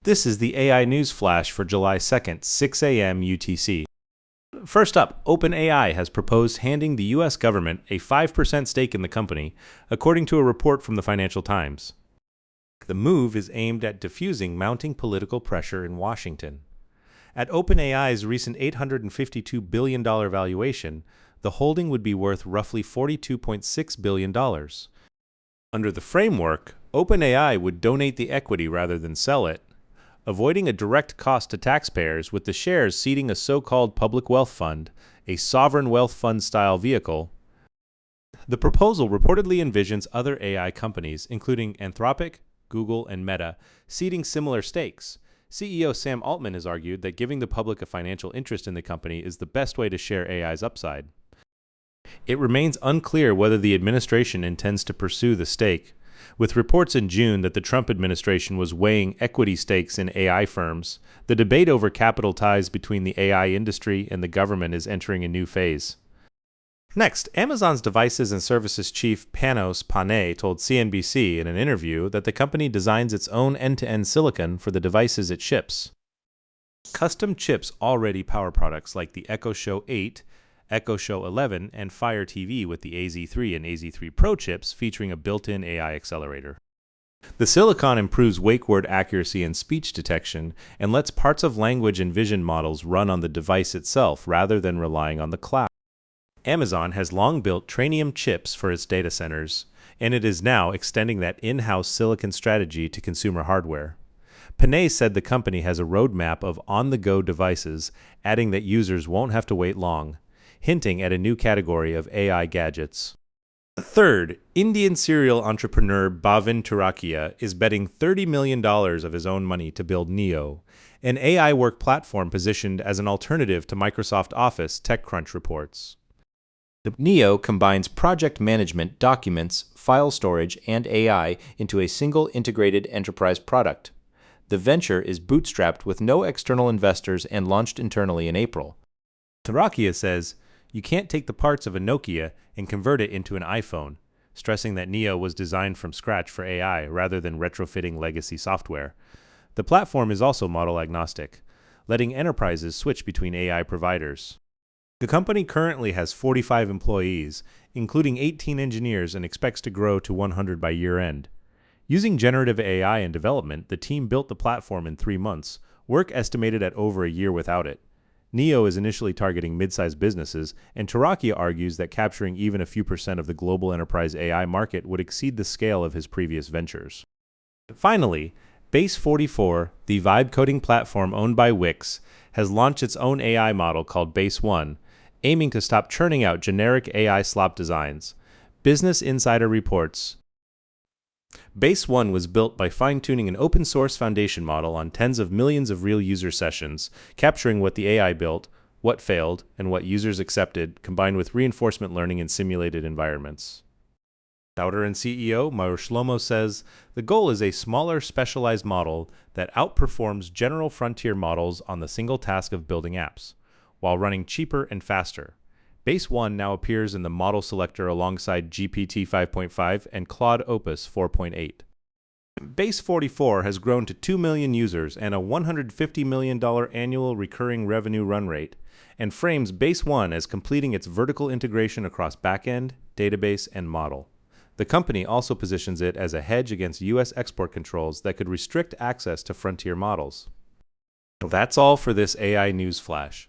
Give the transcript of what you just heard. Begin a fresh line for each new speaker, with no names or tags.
This is the AI News Flash for July 2nd, 6 a.m. UTC. First up, OpenAI has proposed handing the U.S. government a 5% stake in the company, according to a report from the Financial Times. The move is aimed at diffusing mounting political pressure in Washington. At OpenAI's recent $852 billion valuation, the holding would be worth roughly $42.6 billion. Under the framework, OpenAI would donate the equity rather than sell it, avoiding a direct cost to taxpayers, with the shares seeding a so-called public wealth fund, a sovereign wealth fund-style vehicle. The proposal reportedly envisions other AI companies, including Anthropic, Google, and Meta, seeding similar stakes. CEO Sam Altman has argued that giving the public a financial interest in the company is the best way to share AI's upside. It remains unclear whether the administration intends to pursue the stake, with reports in June that the Trump administration was weighing equity stakes in AI firms. The debate over capital ties between the AI industry and the government is entering a new phase. Next, Amazon's Devices and Services chief Panos Panay told CNBC in an interview that the company designs its own end-to-end silicon for the devices it ships. Custom chips already power products like the Echo Show 8, Echo Show 11, and Fire TV with the AZ3 and AZ3 Pro chips featuring a built-in AI accelerator. The silicon improves wake word accuracy and speech detection and lets parts of language and vision models run on the device itself rather than relying on the cloud. Amazon has long built Trainium chips for its data centers, and it is now extending that in-house silicon strategy to consumer hardware. Panay said the company has a roadmap of on-the-go devices, adding that users won't have to wait long, hinting at a new category of AI gadgets. Third, Indian serial entrepreneur Bhavin Turakia is betting $30 million of his own money to build Neo, an AI work platform positioned as an alternative to Microsoft Office, TechCrunch reports. The Neo combines project management, documents, file storage, and AI into a single integrated enterprise product. The venture is bootstrapped with no external investors and launched internally in April. Turakia says, "You can't take the parts of a Nokia and convert it into an iPhone," stressing that Neo was designed from scratch for AI rather than retrofitting legacy software. The platform is also model agnostic, letting enterprises switch between AI providers. The company currently has 45 employees, including 18 engineers, and expects to grow to 100 by year-end. Using generative AI in development, the team built the platform in 3 months, work estimated at over a year without it. Neo is initially targeting mid-sized businesses, and Turakia argues that capturing even a few % of the global enterprise AI market would exceed the scale of his previous ventures. Finally, Base44, the vibe coding platform owned by Wix, has launched its own AI model called Base1, aiming to stop churning out generic AI-slop designs. Business Insider reports, Base1 was built by fine-tuning an open-source foundation model on tens of millions of real user sessions, capturing what the AI built, what failed, and what users accepted, combined with reinforcement learning in simulated environments. Founder and CEO Maur Shlomo says, "The goal is a smaller, specialized model that outperforms general frontier models on the single task of building apps, while running cheaper and faster." Base1 now appears in the model selector alongside GPT 5.5 and Claude Opus 4.8. Base44 has grown to 2 million users and a $150 million annual recurring revenue run rate, and frames Base1 as completing its vertical integration across backend, database, and model. The company also positions it as a hedge against U.S. export controls that could restrict access to frontier models. That's all for this AI News Flash.